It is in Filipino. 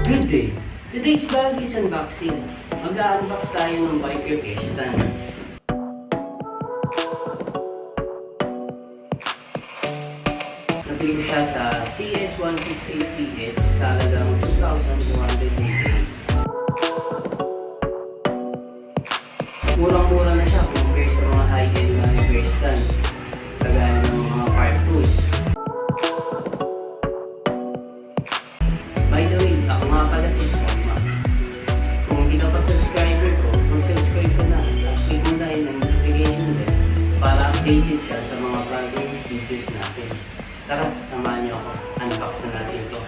Good day! Today's vlog is unboxing. Mag-unbox tayo ng biker case stand. Nabili ko siya sa CS168PS sa halagang 2,288. Murang-mura na siya compare sa mga high-end na biker stand. Kagaya ng mga park tools. By the way, ako nga pala si Soma. Kung hindi ka pa subscriber ko, mag-subscribe ka na at click mo na yung notification bell para updated ka sa mga bagong videos natin. Tara, samahan niyo ako. Unbox na natin ito.